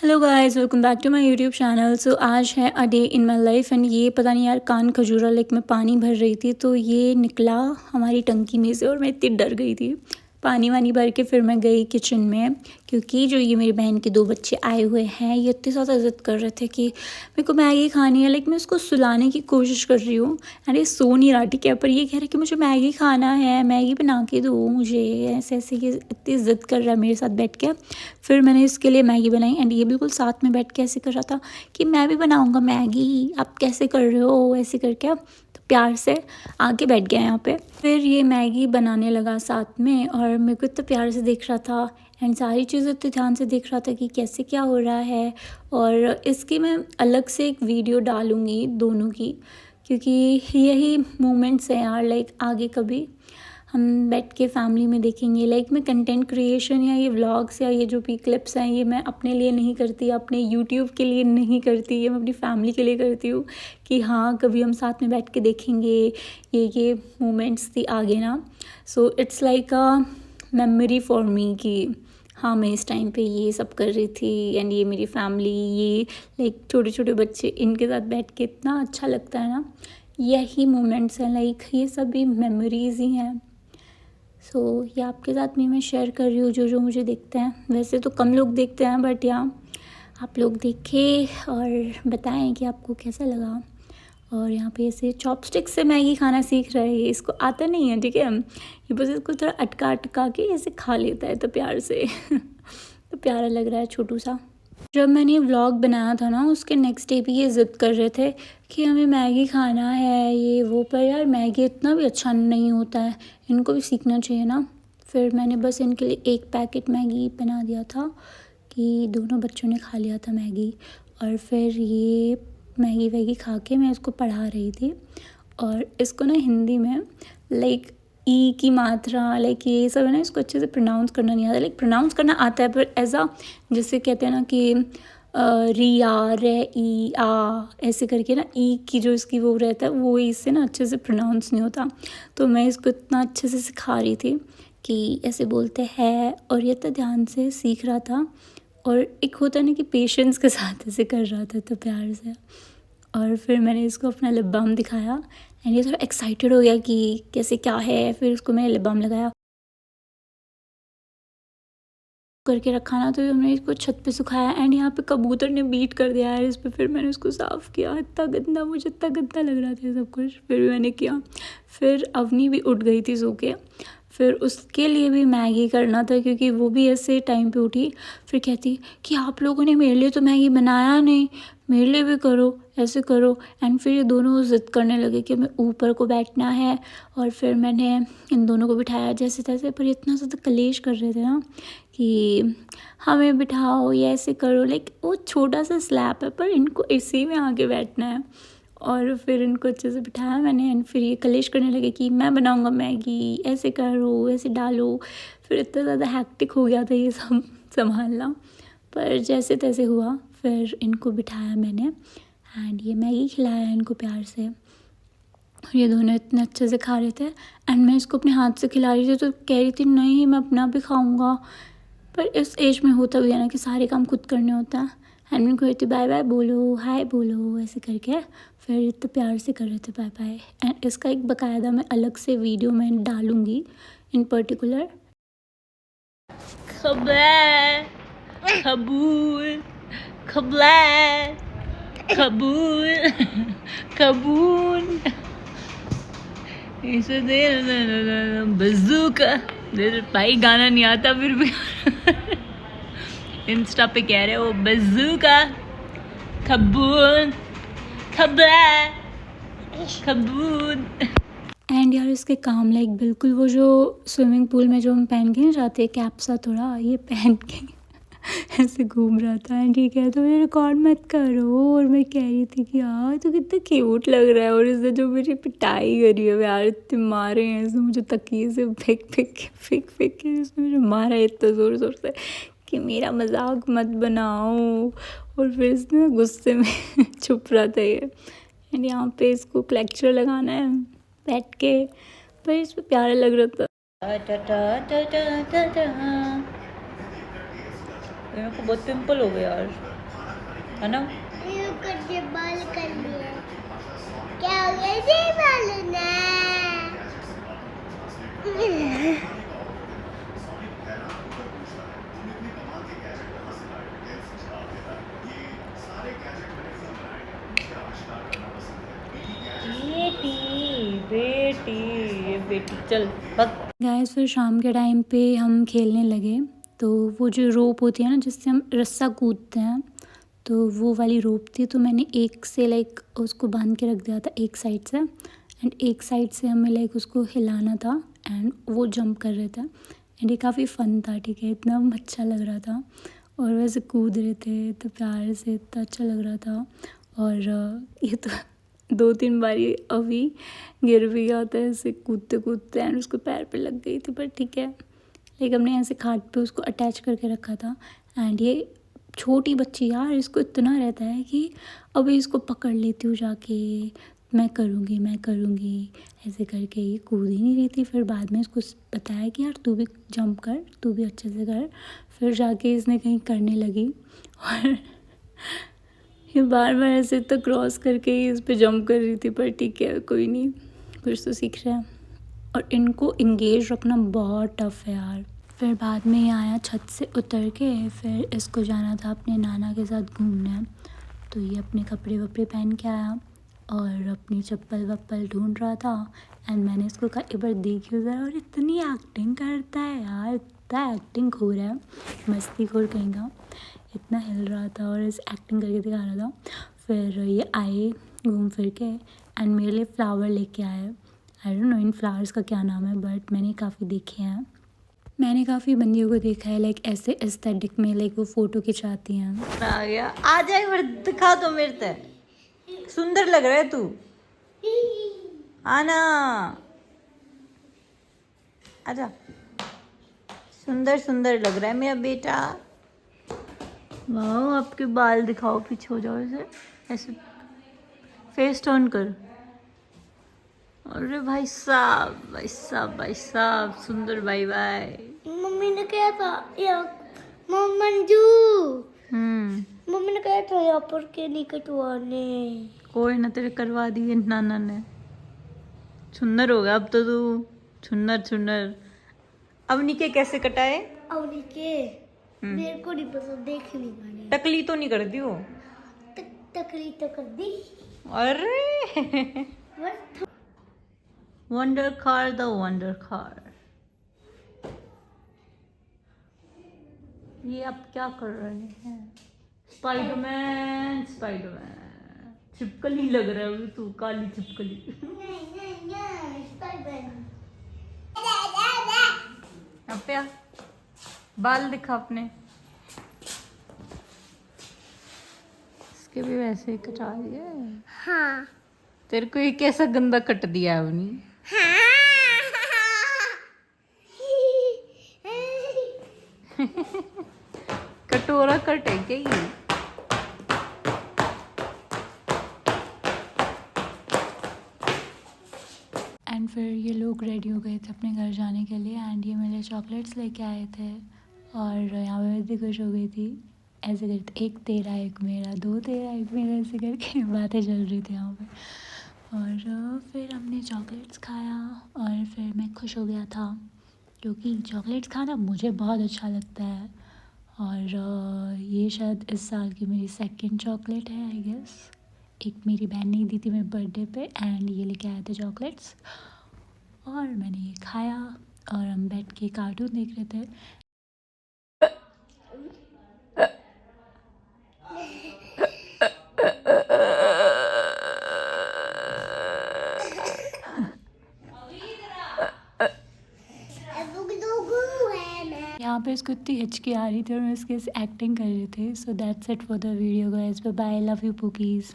Hello guys, welcome back to my YouTube channel. So आज है a day in my life and ये पता नहीं यार कान खजूरा लाइक मैं पानी भर रही थी तो ये निकला हमारी टंकी में से और मैं इतनी डर गई थी। पानी वानी भर के फिर मैं गई किचन में क्योंकि जो ये मेरी बहन के 2 बच्चे आए हुए हैं ये इतने ज़्यादा ज़िद कर रहे थे कि मेरे को मैगी खानी है। लाइक मैं उसको सुलाने की कोशिश कर रही हूँ एंड ये सो नहीं रहा, ठीक है, पर ये कह रहा है कि मुझे मैगी खाना है, मैगी बना के दो मुझे, ऐसे ऐसे ये इतनी ज़िद कर रहा है मेरे साथ बैठ के। फिर मैंने इसके लिए मैगी बनाई एंड ये बिल्कुल साथ में बैठ के ऐसे कर रहा था कि मैं भी बनाऊँगा मैगी, आप कैसे कर रहे हो, ऐसे करके तो प्यार से आके बैठ गया यहाँ पे। फिर ये मैगी बनाने लगा साथ में और मेरे को इतना प्यार से देख रहा था एंड सारी चीज़ें इतने ध्यान से देख रहा था कि कैसे क्या हो रहा है। और इसकी मैं अलग से एक वीडियो डालूँगी दोनों की, क्योंकि यही मोमेंट्स हैं यार, लाइक आगे कभी हम बैठ के फैमिली में देखेंगे। लाइक मैं कंटेंट क्रिएशन या ये व्लॉग्स या ये जो भी क्लिप्स हैं ये मैं अपने लिए नहीं करती, अपने यूट्यूब के लिए नहीं करती, ये मैं अपनी फैमिली के लिए करती हूँ कि हाँ कभी हम साथ में बैठ के देखेंगे ये मोमेंट्स थी आगे ना। So it's like a memory for me कि हाँ मैं इस टाइम पे ये सब कर रही थी एंड ये मेरी फैमिली, ये लाइक छोटे छोटे बच्चे, इनके साथ बैठ के इतना अच्छा लगता है ना। यही मोमेंट्स हैं, लाइक ये सब भी मेमोरीज़ ही हैं। सो ये आपके साथ में मैं शेयर कर रही हूँ जो जो मुझे देखते हैं। वैसे तो कम लोग देखते हैं बट यहाँ आप लोग देखें और बताएं कि आपको कैसा लगा। और यहाँ पे ऐसे चॉपस्टिक से मैगी खाना सीख रहा है, ये इसको आता नहीं है, ठीक है, ये बस इसको थोड़ा अटका अटका के ऐसे खा लेता है तो प्यार से तो प्यारा लग रहा है छोटू सा। जब मैंने व्लॉग बनाया था ना उसके नेक्स्ट डे भी ये ज़िद कर रहे थे कि हमें मैगी खाना है ये वो, पर यार मैगी इतना भी अच्छा नहीं होता है, इनको भी सीखना चाहिए ना। फिर मैंने बस इनके लिए 1 पैकेट मैगी बना दिया था कि दोनों बच्चों ने खा लिया था मैगी। और फिर ये मैगी वैगी खा के मैं इसको पढ़ा रही थी और इसको ना हिंदी में लाइक ई की मात्रा लाइक ये सब है ना, इसको अच्छे से प्रोनाउंस करना नहीं आता। लाइक प्रोनाउंस करना आता है पर ऐसा जैसे कहते हैं ना कि रिया रे ई आ ऐसे करके ना, ई की जो इसकी वो रहता है वो इससे ना अच्छे से प्रोनाउंस नहीं होता। तो मैं इसको इतना अच्छे से सिखा रही थी कि ऐसे बोलते हैं और ये तो ध्यान से सीख रहा था। और एक होता है ना कि पेशेंस के साथ ऐसे कर रहा था तो प्यार से। और फिर मैंने इसको अपना लिप बाम दिखाया एंड ये थोड़ा एक्साइटेड हो गया कि कैसे क्या है। फिर उसको मैंने लिप बाम लगाया करके रखा ना, तो हमने इसको छत पे सुखाया एंड यहाँ पे कबूतर ने बीट कर दिया है इस पर। फिर मैंने उसको साफ़ किया, इतना गंदा, मुझे इतना गंदा लग रहा था सब कुछ, फिर भी मैंने किया। फिर अवनी भी उठ गई थी सो के, फिर उसके लिए भी मैगी करना था क्योंकि वो भी ऐसे टाइम पे उठी। फिर कहती कि आप लोगों ने मेरे लिए तो मैगी बनाया नहीं, मेरे लिए भी करो, ऐसे करो। एंड फिर ये दोनों ज़िद करने लगे कि हमें ऊपर को बैठना है। और फिर मैंने इन दोनों को बिठाया जैसे तैसे, पर इतना ज़्यादा कलेश कर रहे थे ना कि हमें बिठाओ या ऐसे करो। लाइक वो छोटा सा स्लैब है पर इनको इसी में आके बैठना है। और फिर इनको अच्छे से बिठाया मैंने एंड फिर ये कलेश करने लगे कि मैं बनाऊंगा मैगी, ऐसे करो, ऐसे डालो। फिर इतना ज़्यादा हैक्टिक हो गया था ये सब संभालना, पर जैसे तैसे हुआ। फिर इनको बिठाया मैंने एंड ये मैगी खिलाया इनको प्यार से। और ये दोनों इतने अच्छे से खा रहे थे एंड मैं इसको अपने हाथ से खिला रही थी तो कह रही थी नहीं मैं अपना भी खाऊंगा। पर इस एज में होता भी है ना कि सारे काम खुद करने होता है। एंड मैं कहती बाय बाय बोलो, हाय बोलो, ऐसे करके। फिर इतने प्यार से कर रहे थे बाय बाय। एंड इसका एक बाकायदा मैं अलग से वीडियो मैं डालूँगी इन पर्टिकुलर। खबैर कबूल खबैर कबूल कबूल इसे दे बज़ूका भाई, गाना नहीं आता फिर भी इंस्टा पे कह रहे हो बज़ूका कबूल खबैर कबूल। एंड यार इसके काम लाइक बिल्कुल वो जो स्विमिंग पूल में जो हम पहन के नहीं जाते हैं कैप सा, थोड़ा ये पहन के ऐसे घूम रहा था। एंड ठीक है तो मुझे रिकॉर्ड मत करो। और मैं कह रही थी कि यार तो कितना क्यूट लग रहा है। और इसने जो मेरी पिटाई करी है यार, इतने मारे हैं इसने मुझे, तकिए से फेंक फेंक के इसने मुझे मारा है इतना ज़ोर ज़ोर से कि मेरा मजाक मत बनाओ। और फिर इसने गुस्से में छुप रहा था ये। एंड यहाँ पे इसको लेक्चर लगाना है बैठ के, पर इस पर प्यारा लग रहा था। मेरे को बहुत पिंपल हो गया यार। बनाओ। ये बाल कर लिए क्या हो गया जी बाल ना बेटी चल बस। गाइस फिर शाम के टाइम पे हम खेलने लगे। तो वो जो रोप होती है ना जिससे हम रस्सा कूदते हैं, तो वो वाली रोप थी। तो मैंने एक से लाइक उसको बांध के रख दिया था एक साइड से, एंड एक साइड से हमें लाइक उसको हिलाना था एंड वो जंप कर रहे थे। एंड ये काफ़ी फ़न था, ठीक है, इतना अच्छा लग रहा था। और वैसे कूद रहे थे तो प्यार से, इतना अच्छा लग रहा था। और ये तो 2-3 बारी अभी गिर भी गया था ऐसे कूदते कूदते, एंड उसको पैर पे लग गई थी, पर ठीक है। लाइक हमने ऐसे खाट पे उसको अटैच करके रखा था। एंड ये छोटी बच्ची यार, इसको इतना रहता है कि अभी इसको पकड़ लेती हूँ जाके, मैं करूँगी ऐसे करके ये कूद ही नहीं रही थी। फिर बाद में इसको बताया कि यार तू भी जंप कर, तू भी अच्छे से कर। फिर जाके इसने कहीं करने लगी और ये बार बार ऐसे तो क्रॉस करके ही इस पे जंप कर रही थी, पर ठीक है कोई नहीं, कुछ तो सीख रहे हैं। और इनको इंगेज रखना बहुत टफ़ है यार। फिर बाद में ये आया छत से उतर के, फिर इसको जाना था अपने नाना के साथ घूमने। तो ये अपने कपड़े वपड़े पहन के आया और अपनी चप्पल वप्पल ढूंढ रहा था। एंड मैंने इसको कहा एक बार देखियो ज़रा, और इतनी एक्टिंग करता है यार, इतना एक्टिंग खोर है, मस्ती खोर कहेगा, इतना हिल रहा था और इस एक्टिंग करके दिखा रहा था। फिर ये आए घूम फिर के एंड मेरे लिए फ़्लावर लेके आए। I don't know in flowers का क्या नाम है, बट मैंने काफ़ी देखे हैं। मैंने काफ़ी बंदियों को देखा है लाइक ऐसे एस्थेटिक में, लाइक वो फ़ोटो खिंचाती हैं। आ गया, आ जाए फिर दिखा दो मेरे से, सुंदर लग रहा है तू, आना आजा, सुंदर सुंदर लग रहा है मेरा बेटा। वाह, आपके बाल दिखाओ, पीछे हो जाओ, ऐसे ऐसे फेस टर्न कर। अरे भाई साहब, भाई साहब, भाई साहब, सुंदर भाई भाई। मम्मी ने कहा था या मंजू मम्मी ने कहा था यहाँ पर के नहीं कटवाने। कोई ना, तेरे करवा दिए नाना ने। छुन्नर हो गया अब तो तू, छुन्नर छुन्नर। अब निके कैसे कटाए? और के मेरे को नहीं पसंद, देख ली मैंने। टकली तो नहीं कर दी वो? तकली तो कर दी। अरे wonder car, the wonder car. ये आप क्या कर रहे हैं? Spiderman, Spiderman. छिपकली लग रहा है तू, काली छिपकली। पे बाल दिखा अपने, इसके भी वैसे ही कटा दिए। हाँ। तेरे को ये कैसा गंदा कट दिया है उन्हीं? कटोरा कट है क्या ये? एंड फिर ये लोग रेडी हो गए थे अपने घर जाने के लिए। एंड ये मेरे लिए चॉकलेट्स लेके आए थे और यहाँ पे मैं इतनी खुश हो गई थी। ऐसे करके एक तेरा एक मेरा, दो तेरा एक मेरा, ऐसे करके बातें चल रही थी यहाँ पे। और फिर हमने चॉकलेट्स खाया और फिर मैं खुश हो गया था, क्योंकि चॉकलेट्स खाना मुझे बहुत अच्छा लगता है। और ये शायद इस साल की मेरी सेकंड चॉकलेट है आई गेस। एक मेरी बहन ने दी थी मेरे बर्थडे पे, एंड ये लेके आए थे चॉकलेट्स और मैंने ये खाया और हम बैठ के कार्टून देख रहे थे। यहाँ पे इसको इतनी हिचकी आ रही थी और मैं इसके एक्टिंग कर रही थी। So that's it for the video guys, bye bye, love you पुकीज़।